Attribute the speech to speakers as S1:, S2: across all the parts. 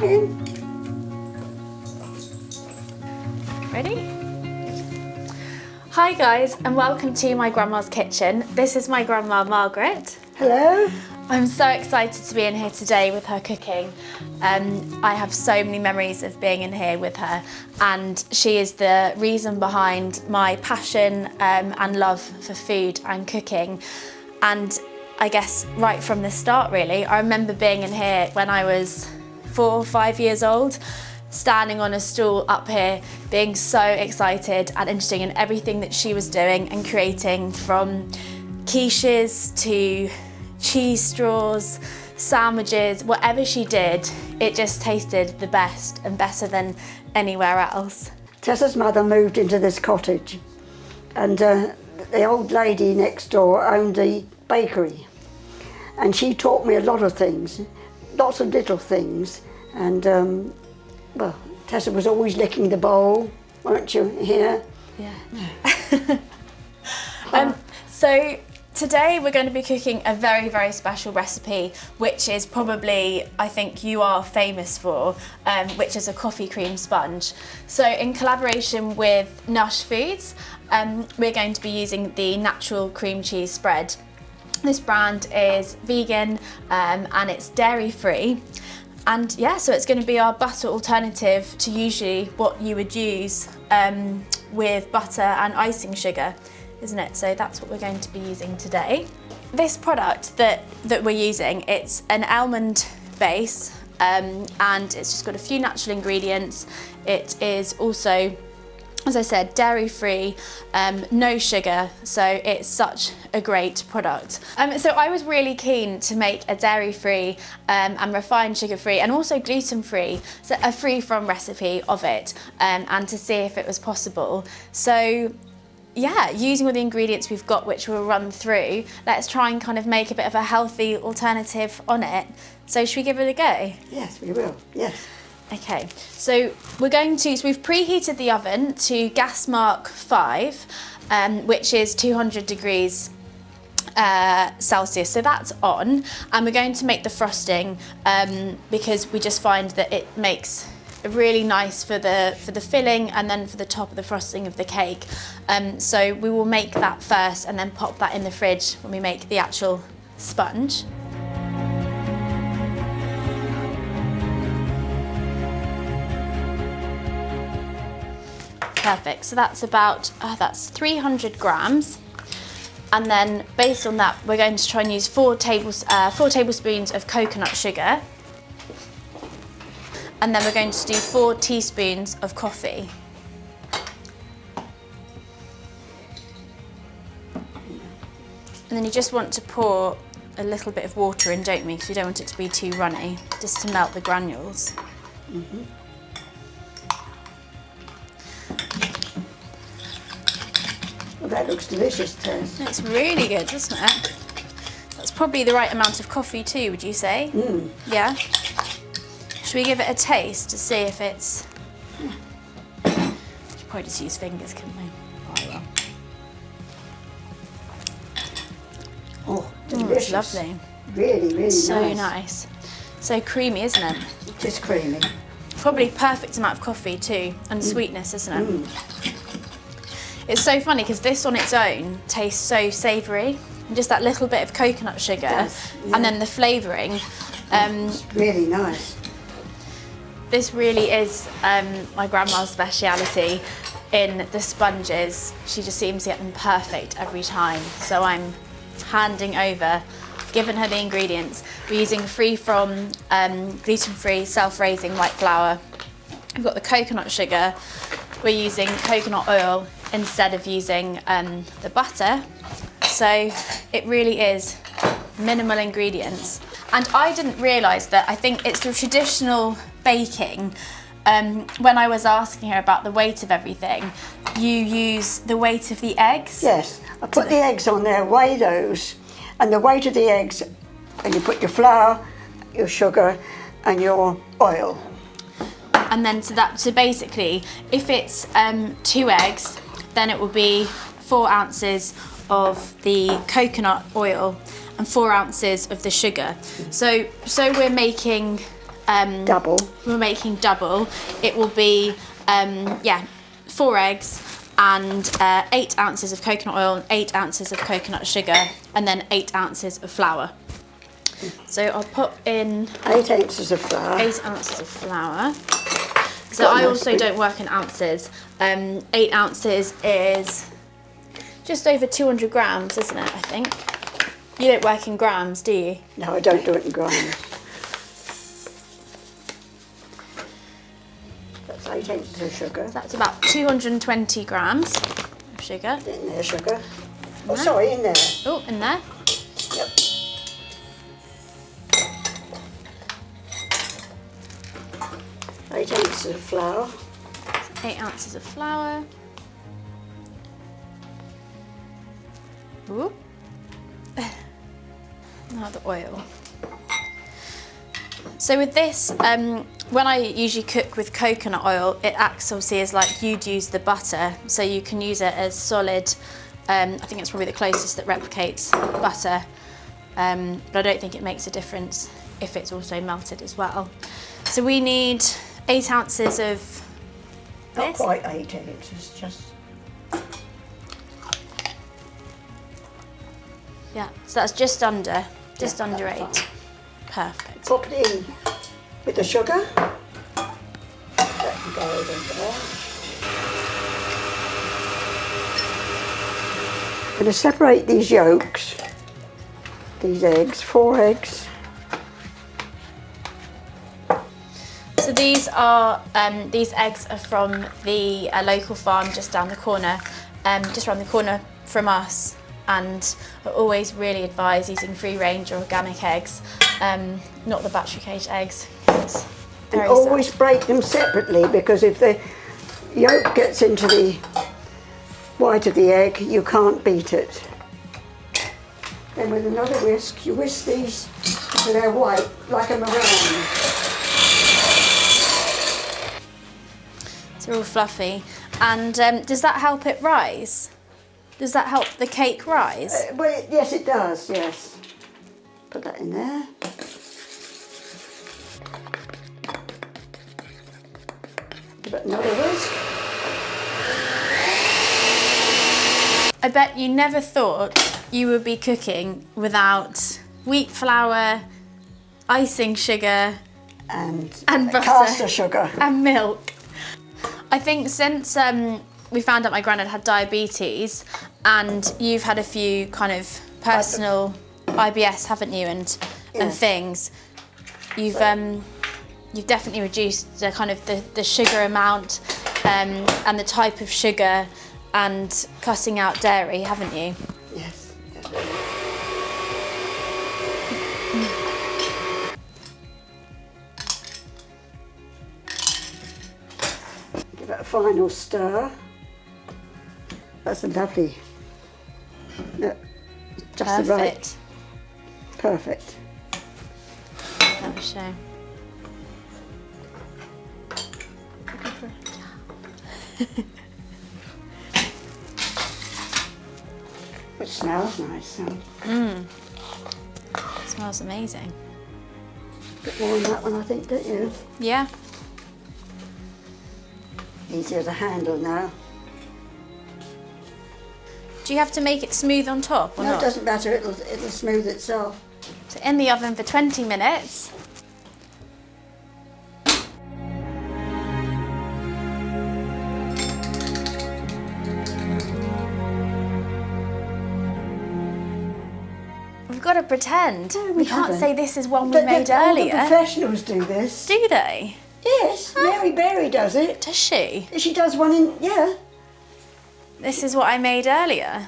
S1: in.
S2: Ready? Hi guys, and welcome to my grandma's kitchen. This is my grandma Margaret.
S1: Hello.
S2: I'm so excited to be in here today with her cooking. I have so many memories of being in here with her, and she is the reason behind my passion and love for food and cooking. And I guess right from the start really, I remember being in here when I was 4 or 5 years old, standing on a stool up here, being so excited and interested in everything that she was doing and creating, from quiches to cheese straws, sandwiches, whatever she did, it just tasted the best and better than anywhere else.
S1: Tessa's mother moved into this cottage, and the old lady next door owned the bakery, and she taught me a lot of things, lots of little things, and well, Tessa was always licking the bowl, weren't you, here?
S2: Yeah. So today we're going to be cooking a very, very special recipe, which is probably, I think you are famous for, which is a coffee cream sponge. So in collaboration with Nush Foods, we're going to be using the natural cream cheese spread. This brand is vegan and it's dairy free. And yeah, so it's going to be our butter alternative to usually what you would use with butter and icing sugar, isn't it? So that's what we're going to be using today. This product that we're using, it's an almond base and it's just got a few natural ingredients. It is also, as I said, dairy free, no sugar, so it's such a great product. So I was really keen to make a dairy free and refined sugar free and also gluten free, so a free from recipe of it, and to see if it was possible. So yeah, using all the ingredients we've got, which we'll run through, let's try and kind of make a bit of a healthy alternative on it. So should we give it a go?
S1: Yes, we will, yes.
S2: Okay, so we've preheated the oven to gas mark 5, which is 200 degrees Celsius, so that's on, and we're going to make the frosting because we just find that it makes really nice for the filling and then for the top of the frosting of the cake. So we will make that first and then pop that in the fridge when we make the actual sponge. Perfect, so that's about, that's 300 grams. And then based on that, we're going to try and use 4 tablespoons of coconut sugar. And then we're going to do 4 teaspoons of coffee. And then you just want to pour a little bit of water in, don't we? Because you don't want it to be too runny, just to melt the granules.
S1: Mm-hmm. Well, that looks delicious, Tess.
S2: It's really good, doesn't it? That's probably the right amount of coffee too, would you say?
S1: Mm.
S2: Yeah? Should we give it a taste to see if it's... We should probably just use fingers, couldn't we?
S1: Oh, delicious.
S2: It's lovely.
S1: Really, really
S2: So nice. So creamy, isn't it?
S1: Just creamy.
S2: Probably perfect amount of coffee too, and sweetness, isn't it? Mm. It's so funny because this on its own tastes so savoury, and just that little bit of coconut sugar, and then the flavouring.
S1: It's really nice.
S2: This really is my grandma's speciality in the sponges. She just seems to get them perfect every time. So I'm handing over, giving her the ingredients. We're using free from gluten-free, self-raising white flour. We've got the coconut sugar. We're using coconut oil instead of using the butter. So it really is minimal ingredients. And I didn't realise that. I think it's the traditional baking. When I was asking her about the weight of everything, you use the weight of the eggs?
S1: Yes, I put the eggs on there, weigh those, and the weight of the eggs, and you put your flour, your sugar, and your oil.
S2: And then so basically, if it's 2 eggs, then it will be 4 ounces of the coconut oil and 4 ounces of the sugar. So we're making
S1: double.
S2: We're making double. It will be 4 eggs and 8 ounces of coconut oil and 8 ounces of coconut sugar and then 8 ounces of flour. So I'll put in
S1: 8 ounces of flour.
S2: 8 ounces of flour. So I also don't work in ounces. 8 ounces is just over 200 grams, isn't it, I think? You don't work in grams, do you?
S1: No, I don't do it in grams. That's 8 ounces of sugar.
S2: So that's about 220 grams of sugar.
S1: In there, sugar. Oh, sorry, in there.
S2: Oh, in there.
S1: Yep. 8 ounces of flour.
S2: 8 ounces of flour. Ooh. Now the oil. So with this, when I usually cook with coconut oil, it acts obviously as like you'd use the butter, so you can use it as solid. I think it's probably the closest that replicates butter, but I don't think it makes a difference if it's also melted as well. So we need 8 ounces of this.
S1: Not quite 8 ounces, just.
S2: Yeah, so that's just under
S1: Yeah,
S2: under
S1: that's
S2: 8.
S1: fine.
S2: Perfect.
S1: Pop it in with the sugar. That can go over there. I'm going to separate these yolks, these eggs, 4 eggs.
S2: So these eggs are from the local farm just down the corner, just around the corner from us, and I always really advise using free range or organic eggs, not the battery cage eggs. It's
S1: And
S2: very
S1: always
S2: sad.
S1: break them separately, because if the yolk gets into the white of the egg, you can't beat it. Then with another whisk, you whisk these so they're white, like a meringue.
S2: So they're all fluffy. And does that help it rise? Does that help the cake rise?
S1: Well, yes, it does, yes. Put that in there. Give it another whisk.
S2: I bet you never thought you would be cooking without wheat flour, icing sugar,
S1: And
S2: butter.
S1: caster sugar.
S2: And milk. I think since we found out my granddad had diabetes, and you've had a few kind of personal IBS, haven't you, and things, you've definitely reduced the kind of the sugar amount and the type of sugar, and cutting out dairy, haven't you?
S1: Yes. Give it a final stir. That's a lovely. No, just the right. Perfect.
S2: That was show.
S1: It smells nice. So.
S2: It smells amazing.
S1: A bit more on that one, I think, don't you?
S2: Yeah.
S1: Easier to handle now.
S2: Do you have to make it smooth on top or
S1: No,
S2: not?
S1: it doesn't matter. It'll smooth itself.
S2: So in the oven for 20 minutes. We've got to pretend.
S1: No,
S2: we can't
S1: haven't.
S2: say this is one we made
S1: All the
S2: earlier.
S1: professionals do this.
S2: Do they?
S1: Yes, Mary Berry does it.
S2: Does she?
S1: She does one in, yeah.
S2: This is what I made earlier.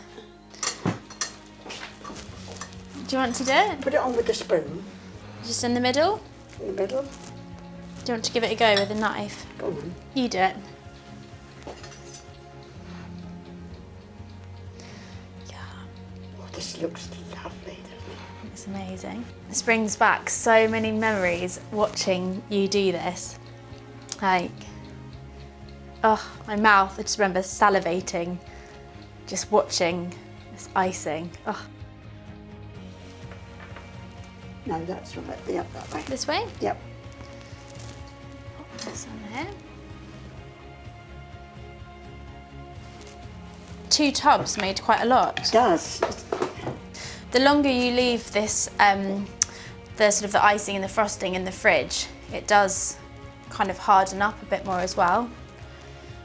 S2: Do you want to do it?
S1: Put it on with the spoon
S2: Just in the middle?
S1: in the middle.
S2: Do you want to give it a go with a knife?
S1: Go on.
S2: You do it. Yeah,
S1: Oh, this looks lovely, doesn't it?
S2: it's amazing. This brings back so many memories watching you do this. Like, oh, my mouth, I just remember salivating, just watching this icing. Oh,
S1: No, that's right. Yep, that way.
S2: this way?
S1: Yep.
S2: 2 tubs made quite a lot.
S1: It does.
S2: The longer you leave this, the sort of the icing and the frosting in the fridge, it does kind of harden up a bit more as well.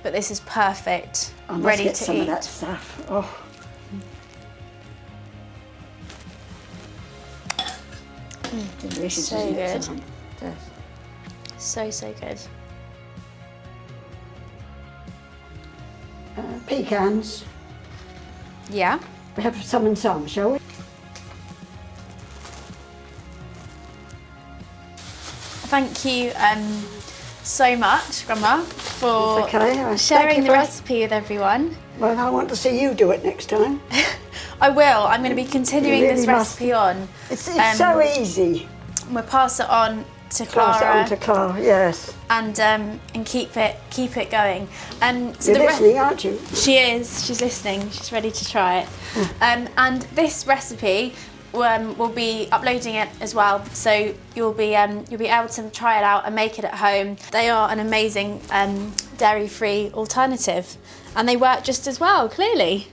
S2: But this is perfect,
S1: I must
S2: ready
S1: get
S2: to
S1: some
S2: eat.
S1: of that stuff. Oh. Delicious,
S2: So
S1: isn't it,
S2: good.
S1: Sam? Yes.
S2: So good.
S1: Pecans.
S2: Yeah.
S1: We have some and some, shall we?
S2: Thank you so much, Grandma, for
S1: It's okay. Thank
S2: sharing
S1: you
S2: the
S1: for-
S2: recipe with everyone.
S1: Well, I want to see you do it next time.
S2: I will. I'm going to be continuing
S1: You really
S2: this
S1: must.
S2: recipe on.
S1: It's so easy.
S2: We'll pass it on to
S1: Pass it
S2: Clara
S1: on to Clara, yes.
S2: and keep it going. So
S1: You're listening, aren't you?
S2: She is. She's listening. She's ready to try it. And this recipe, we'll be uploading it as well, so you'll be able to try it out and make it at home. They are an amazing dairy-free alternative, and they work just as well. Clearly.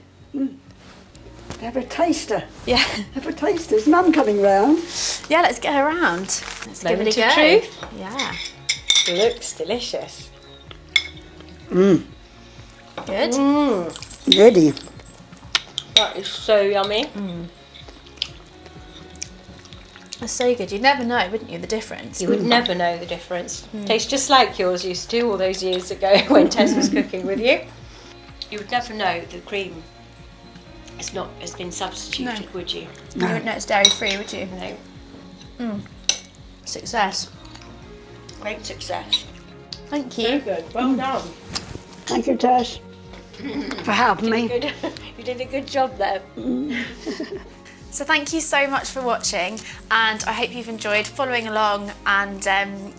S1: Have a taster.
S2: Yeah.
S1: Have a taster. Is Mum coming round?
S2: Yeah. Let's get her around. Let's give it a
S3: Moment of
S2: go.
S3: truth.
S2: Yeah.
S3: Looks delicious.
S2: Good.
S1: Ready.
S3: That is so yummy.
S2: That's so good. You'd never know, wouldn't you, the difference?
S3: You would never know the difference. Tastes just like yours used to all those years ago when Tess was cooking with you. You would never know the cream has been substituted,
S2: No.
S3: would you?
S2: You wouldn't know it's dairy-free, would you?
S3: No.
S2: Success.
S3: Great success.
S2: Thank
S3: So
S2: you.
S3: good. Well done.
S1: Thank you, Tess, for helping me.
S3: Good. You did a good job there.
S2: So thank you so much for watching, and I hope you've enjoyed following along, and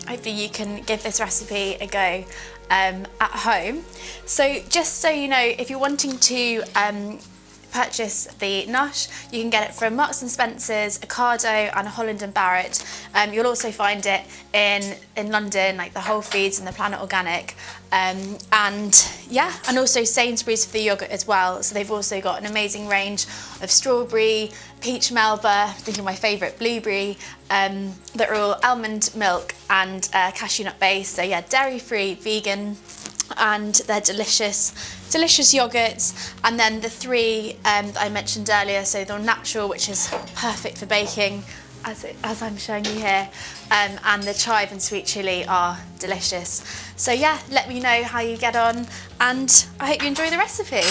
S2: hopefully you can give this recipe a go at home. So just so you know, if you're wanting to purchase the Nush, you can get it from Marks and Spencer's, Ocado and Holland and Barrett. You'll also find it in London, like the Whole Foods and the Planet Organic, and also Sainsbury's for the yogurt as well. So they've also got an amazing range of strawberry, peach Melba, thinking my favourite blueberry, that are all almond milk and cashew nut based. So yeah, dairy free, vegan, and they're delicious yogurts. And then the 3 that I mentioned earlier, so the natural, which is perfect for baking, as I'm showing you here, and the chive and sweet chilli are delicious. So yeah, let me know how you get on, and I hope you enjoy the recipe.